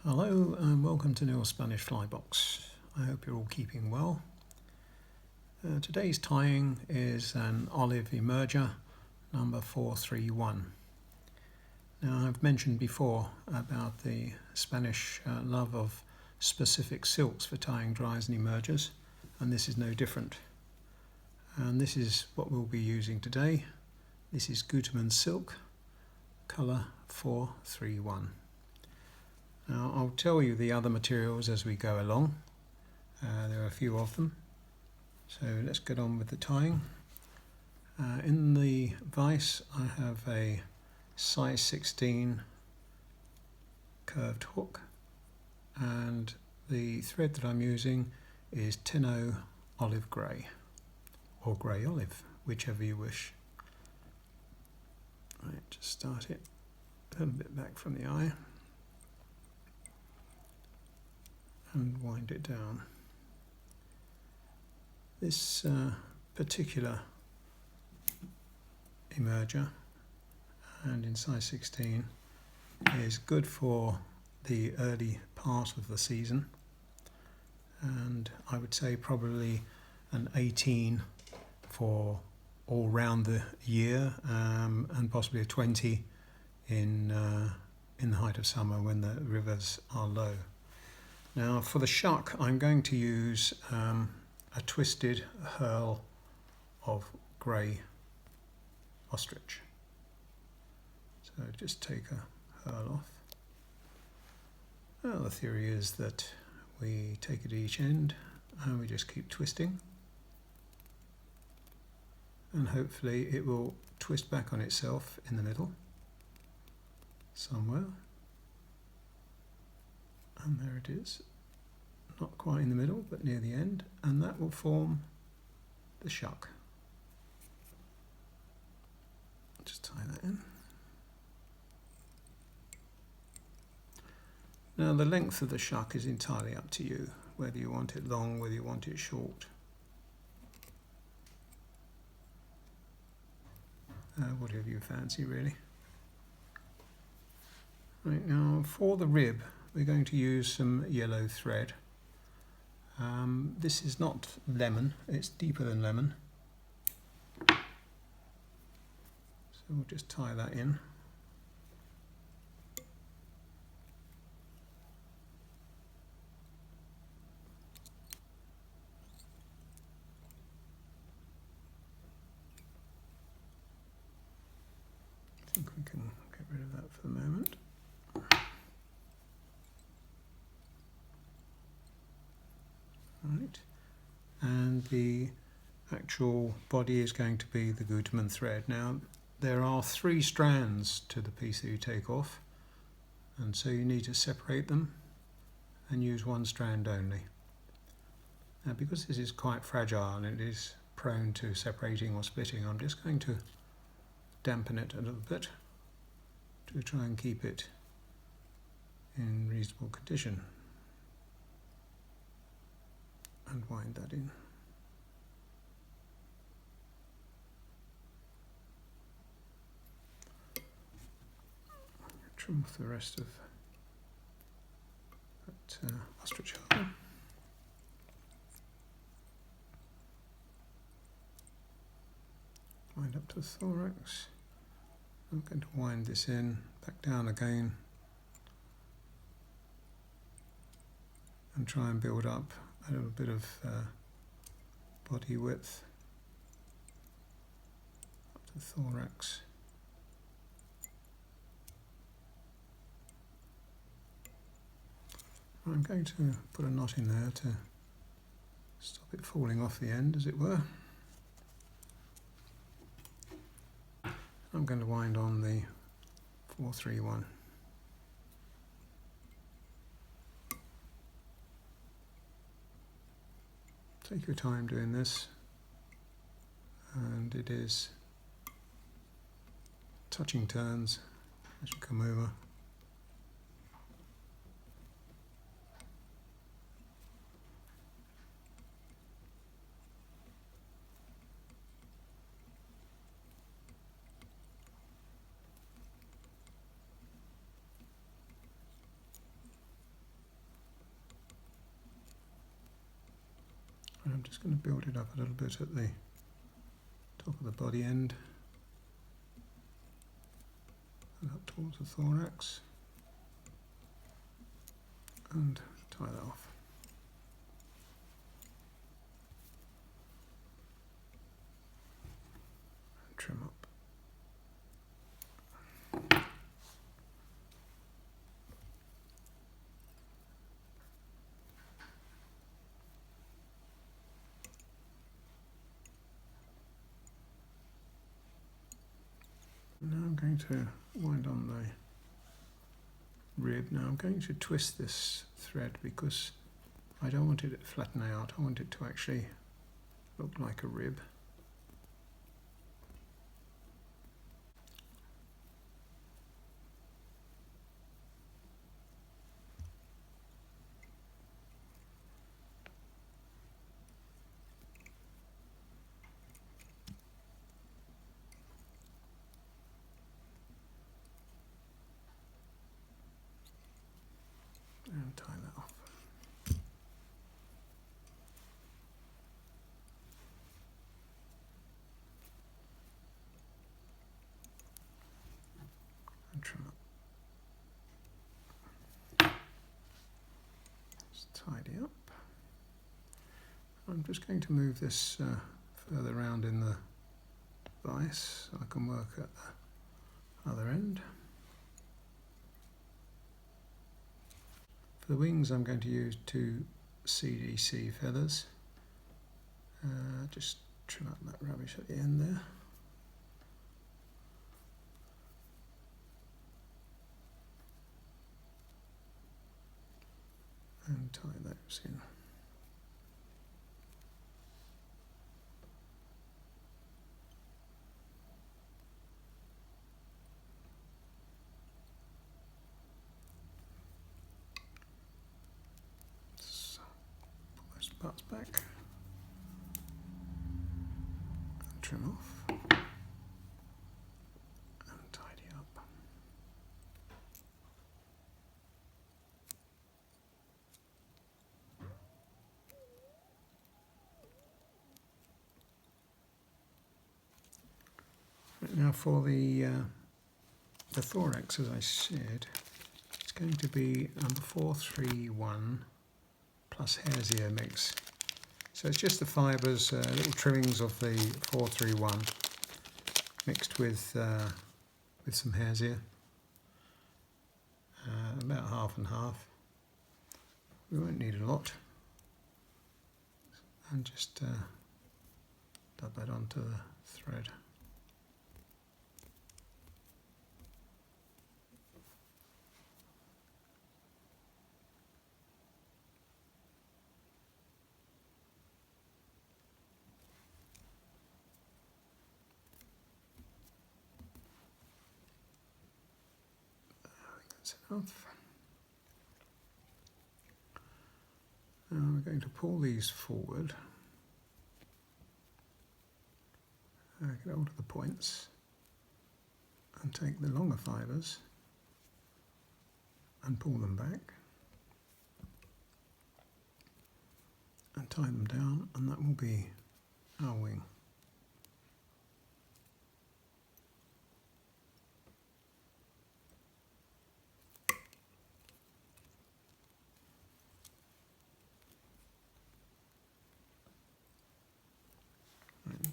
Hello and welcome to Neil's Spanish Flybox. I hope you're all keeping well. Today's tying is an olive emerger number 431. Now I've mentioned before about the Spanish love of specific silks for tying dries and emergers, and this is no different. And this is what we'll be using today. This is Gutermann silk, colour 431. Now I'll tell you the other materials as we go along. There are a few of them. So let's get on with the tying. In the vise I have a size 16 curved hook, and the thread that I'm using is 10-0 olive grey, or grey olive, whichever you wish. Right, just start it a little bit back from the eye and wind it down. This particular emerger, and in size 16, is good for the early part of the season, and I would say probably an 18 for all round the year, and possibly a 20 in the height of summer when the rivers are low. Now for the shuck I'm going to use a twisted herl of grey ostrich. So just take a herl off. Well, the theory is that we take it at each end and we just keep twisting, and hopefully it will twist back on itself in the middle somewhere. And there it is, not quite in the middle but near the end, and that will form the shuck. Just tie that in. Now the length of the shuck is entirely up to you, whether you want it long, whether you want it short. Whatever you fancy really. Right, now for the rib we're going to use some yellow thread. This is not lemon, it's deeper than lemon. So we'll just tie that in. I think we can get rid of that for the moment. Right, and the actual body is going to be the Gutermann thread. Now there are 3 strands to the piece that you take off, and so you need to separate them and use one strand only. Now because this is quite fragile and it is prone to separating or splitting, I'm just going to dampen it a little bit to try and keep it in reasonable condition, and wind that in. Trim off the rest of that ostrich herl. Wind up to the thorax. I'm going to wind this in, back down again, and try and build up a little bit of body width up to the thorax. I'm going to put a knot in there to stop it falling off the end, as it were. I'm going to wind on the 431. Take your time doing this, and it is touching turns as you come over. I'm just going to build it up a little bit at the top of the body end and up towards the thorax, and tie that off. And trim up. Now I'm going to wind on the rib. Now I'm going to twist this thread because I don't want it to flatten out. I want it to actually look like a rib. And tie that off. And trim up. Just tidy up. I'm just going to move this further around in the vise so I can work at the other end. For the wings I'm going to use 2 CDC feathers. Just trim up that rubbish at the end there. And tie those in. So, pull those parts back and trim off and tidy up. Right, now for the thorax, as I said, it's going to be number 431 plus hare's ear mix. So it's just the fibres, little trimmings of the 431 mixed with some hare's ear, about half and half. We won't need a lot, and just dab that onto the thread. That's enough. Now we're going to pull these forward, get hold of the points and take the longer fibres and pull them back and tie them down, and that will be our wing.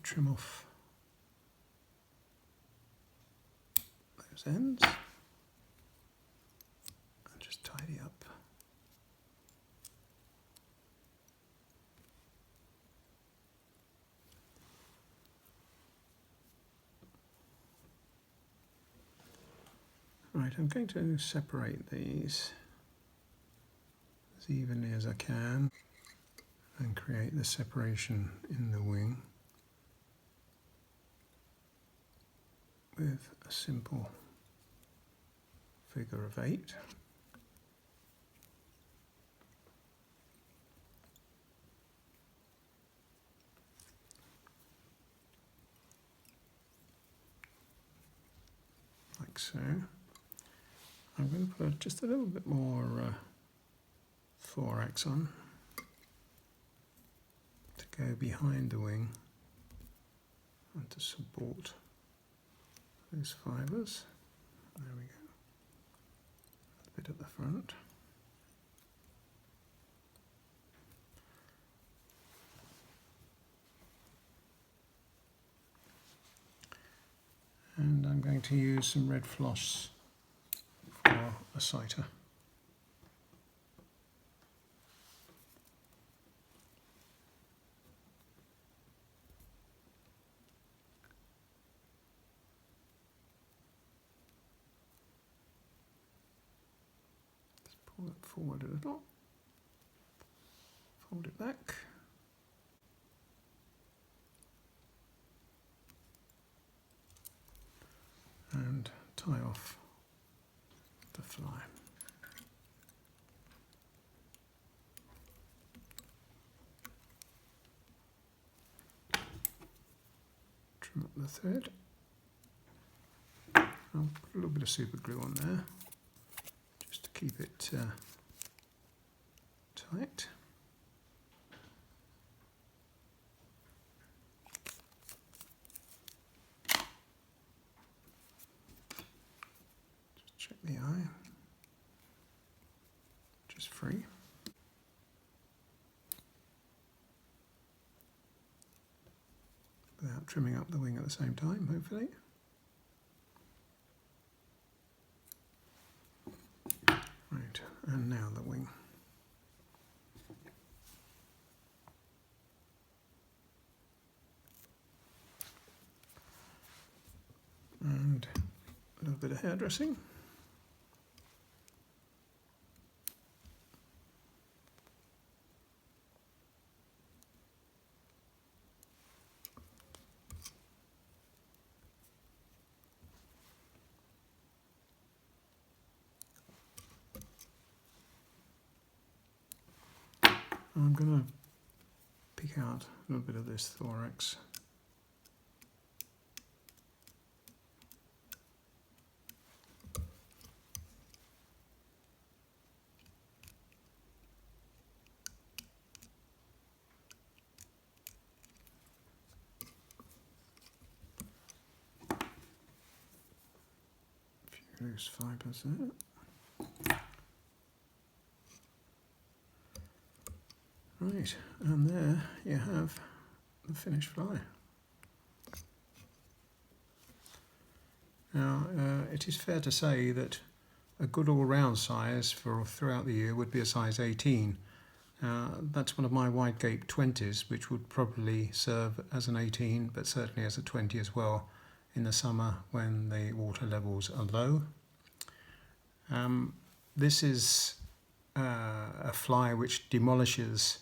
Trim off those ends and just tidy up. Right, I'm going to separate these as evenly as I can and create the separation in the wing with a simple figure of 8. Like so. I'm going to put just a little bit more thorax on to go behind the wing and to support those fibres. There we go. A bit at the front. And I'm going to use some red floss for a sighter. Let's pull it forward a little, fold it back. And tie off the fly. Trim up the thread. I'll put a little bit of super glue on there just to keep it tight. Check the eye, just free. Without trimming up the wing at the same time, hopefully. Right, and now the wing. And a little bit of hairdressing. I'm going to pick out a little bit of this thorax. A few loose fibres there. Right, and there you have the finished fly. Now, it is fair to say that a good all-round size for throughout the year would be a size 18. That's one of my wide gape 20s, which would probably serve as an 18, but certainly as a 20 as well in the summer when the water levels are low. This is a fly which demolishes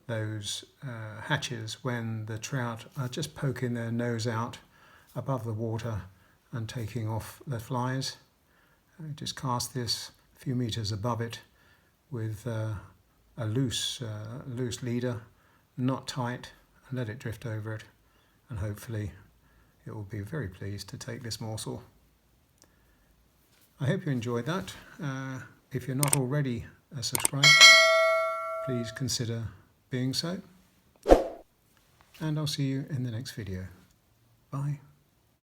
those hatches when the trout are just poking their nose out above the water and taking off the flies. Just cast this a few meters above it with a loose leader, not tight, and let it drift over it, and hopefully it will be very pleased to take this morsel. I hope you enjoyed that. If you're not already a subscriber, please consider being so, and I'll see you in the next video. Bye.